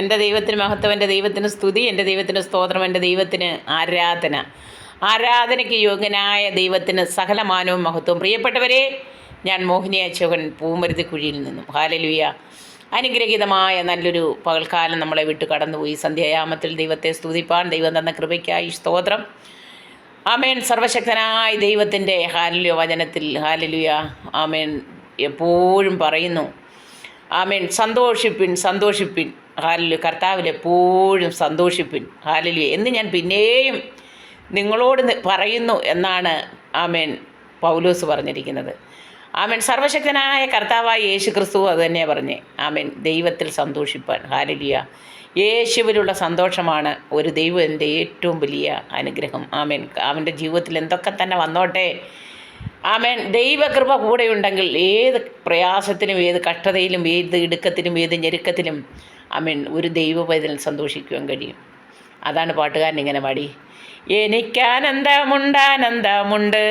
എൻ്റെ ദൈവത്തിന് മഹത്വം, എൻ്റെ ദൈവത്തിന് സ്തുതി, എൻ്റെ ദൈവത്തിന് സ്തോത്രം, എൻ്റെ ദൈവത്തിന് ആരാധന. ആരാധനയ്ക്ക് യോഗ്യനായ ദൈവത്തിന് സകലമാനവും മഹത്വവും. പ്രിയപ്പെട്ടവരെ, ഞാൻ മോഹിനി അശോകൻ പൂമരുതിക്കുഴിയിൽ നിന്നും. ഹല്ലേലൂയ. അനുഗ്രഹീതമായ നല്ലൊരു പകൽക്കാലം നമ്മളെ വിട്ട് കടന്നുപോയി. സന്ധ്യായാമത്തിൽ ദൈവത്തെ സ്തുതിപ്പാൻ ദൈവം തന്ന കൃപയ്ക്കായി സ്തോത്രം. ആമേൻ. സർവശക്തനായ ദൈവത്തിൻ്റെ ഹല്ലേലൂയ വചനത്തിൽ ഹല്ലേലൂയ ആമേൻ എപ്പോഴും പറയുന്നു. ആമേൻ. സന്തോഷിപ്പിൻ, സന്തോഷിപ്പിൻ. ഹല്ലേലൂയ. കർത്താവിൽ എപ്പോഴും സന്തോഷിപ്പിൻ. ഹല്ലേലൂയ എന്ന് ഞാൻ പിന്നെയും നിങ്ങളോട് പറയുന്നു എന്നാണ് ആമേൻ പൗലോസ് പറഞ്ഞിരിക്കുന്നത്. ആമേൻ. സർവശക്തനായ കർത്താവായ യേശു ക്രിസ്തു അത് തന്നെയാണ് പറഞ്ഞേ. ആമേൻ. ദൈവത്തിൽ സന്തോഷിപ്പാൻ. ഹല്ലേലൂയ. യേശുവിലുള്ള സന്തോഷമാണ് ഒരു ദൈവത്തിൻ്റെ ഏറ്റവും വലിയ അനുഗ്രഹം. ആമേൻ. അവൻ്റെ ജീവിതത്തിൽ എന്തൊക്കെ തന്നെ വന്നോട്ടെ, ആമേൻ, ദൈവകൃപ കൂടെയുണ്ടെങ്കിൽ ഏത് പ്രയാസത്തിലും ഏത് കഷ്ടതയിലും ഏത് ഇടുക്കത്തിലും ഏത് ഞെരുക്കത്തിലും ആമേൻ ഒരു ദൈവ പൈതലിൽ സന്തോഷിക്കുവാൻ കഴിയും. അതാണ് പാട്ടുകാരൻ ഇങ്ങനെ പാടി. എനിക്കാനന്ദമുണ്ട്, ആനന്ദമുണ്ട്,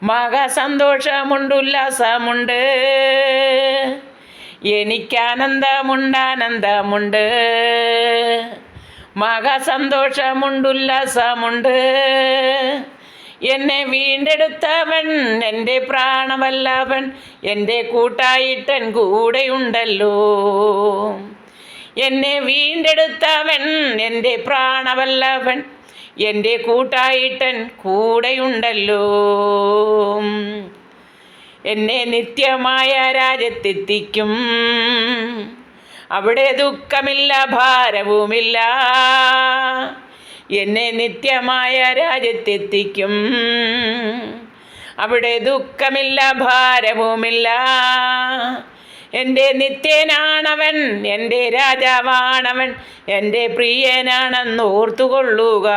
മഹാസന്തോഷമുണ്ട്, ഉല്ലാസമുണ്ട്. എനിക്കാനന്ദമുണ്ട്, ആനന്ദമുണ്ട്, മഹാസന്തോഷമുണ്ട്, ഉല്ലാസമുണ്ട്. എന്നെ വീണ്ടെടുത്തവൻ എൻ്റെ പ്രാണവല്ലഭൻ, എൻ്റെ കൂട്ടായിട്ടൻ കൂടെയുണ്ടല്ലോ. എന്നെ വീണ്ടെടുത്തവൻ എൻ്റെ പ്രാണവല്ലഭൻ, എൻ്റെ കൂട്ടായിട്ടൻ കൂടെയുണ്ടല്ലോ. എന്നെ നിത്യമായ രാജ്യത്തെത്തിക്കും, അവിടെ ദുഃഖമില്ല, ഭാരവുമില്ല. എന്നെ നിത്യമായ രാജ്യത്തെത്തിക്കും, അവിടെ ദുഃഖമില്ല, ഭാരവുമില്ല. എൻ്റെ നിത്യനാണവൻ, എൻ്റെ രാജാവാണവൻ, എൻ്റെ പ്രിയനാണെന്ന് ഓർത്തുകൊള്ളുക.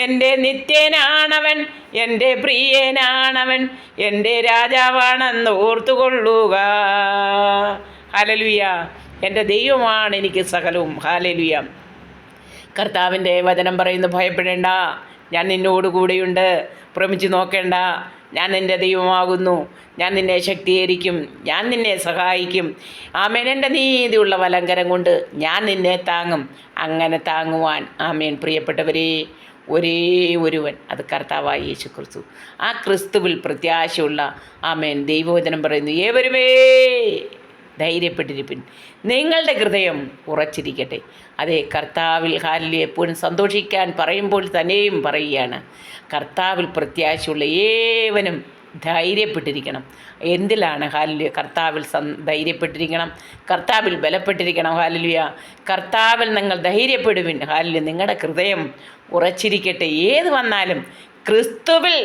എൻ്റെ നിത്യനാണവൻ, എൻ്റെ പ്രിയനാണവൻ, എൻ്റെ രാജാവാണെന്ന് ഓർത്തുകൊള്ളുക. ഹല്ലേലൂയ. എൻ്റെ ദൈവമാണ് എനിക്ക് സകലവും. ഹല്ലേലൂയ. കർത്താവിൻ്റെ വചനം പറയുന്നു, ഭയപ്പെടേണ്ട, ഞാൻ നിന്നോട് കൂടെയുണ്ട്. ഭ്രമിച്ചു നോക്കേണ്ട, ഞാൻ നിൻ്റെ ദൈവമാകുന്നു. ഞാൻ നിന്നെ ശക്തീകരിക്കും, ഞാൻ നിന്നെ സഹായിക്കും. ആമേൻ. എൻ്റെ നീതിയുള്ള വലങ്കരം കൊണ്ട് ഞാൻ നിന്നെ താങ്ങും. അങ്ങനെ താങ്ങുവാൻ ആമേൻ പ്രിയപ്പെട്ടവരെ ഒരേ ഒരുവൻ, അത് കർത്താവായ യേശു ക്രിസ്തു. ആ ക്രിസ്തുവിൽ പ്രത്യാശയുള്ള ആമേൻ ദൈവവചനം പറയുന്നു, ഏവരുമേ ധൈര്യപ്പെട്ടിരിപ്പിൻ, നിങ്ങളുടെ ഹൃദയം ഉറച്ചിരിക്കട്ടെ. അതെ, കർത്താവിൽ ഹല്ലേലൂയ എപ്പോഴും സന്തോഷിക്കാൻ പറയുമ്പോൾ തന്നെയും പറയുകയാണ്, കർത്താവിൽ പ്രത്യാശയുള്ള ഏവനും ധൈര്യപ്പെട്ടിരിക്കണം. എന്തിലാണ്? ഹല്ലേലൂയ. കർത്താവിൽ ധൈര്യപ്പെട്ടിരിക്കണം, കർത്താവിൽ ബലപ്പെട്ടിരിക്കണം. ഹല്ലേലൂയ. കർത്താവിൽ നിങ്ങൾ ധൈര്യപ്പെടുവിൻ. ഹല്ലേലൂയ. നിങ്ങളുടെ ഹൃദയം ഉറച്ചിരിക്കട്ടെ. ഏത് വന്നാലും ക്രിസ്തുവിൽ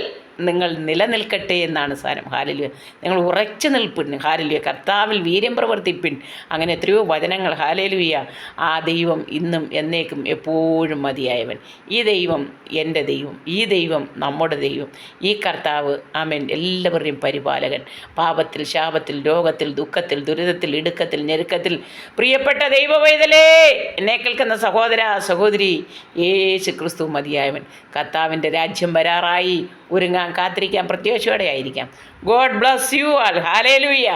നിങ്ങൾ നിലനിൽക്കട്ടെ എന്നാണ് സാരം. ഹല്ലേലൂയ. നിങ്ങൾ ഉറച്ചു നിൽപ്പിൻ. ഹല്ലേലൂയ. കർത്താവിൽ വീര്യം പ്രവർത്തിപ്പിൻ. അങ്ങനെ എത്രയോ വചനങ്ങൾ. ഹല്ലേലൂയ. ആ ദൈവം ഇന്നും എന്നേക്കും എപ്പോഴും മതിയായവൻ. ഈ ദൈവം എൻ്റെ ദൈവം, ഈ ദൈവം നമ്മുടെ ദൈവം, ഈ കർത്താവ് ആമേൻ എല്ലാവരുടെയും പരിപാലകൻ. പാപത്തിൽ, ശാപത്തിൽ, രോഗത്തിൽ, ദുഃഖത്തിൽ, ദുരിതത്തിൽ, ഇടുക്കത്തിൽ, ഞെരുക്കത്തിൽ പ്രിയപ്പെട്ട ദൈവവൈതലേ, എന്നെ കേൾക്കുന്ന സഹോദര സഹോദരി, യേശു ക്രിസ്തു മതിയായവൻ. കർത്താവിൻ്റെ രാജ്യം വരാറായി. ഒരുങ്ങാൻ, കാത്തിരിക്കാൻ, പ്രത്യാശയോടെ ആയിരിക്കാം. God bless you all. Hallelujah.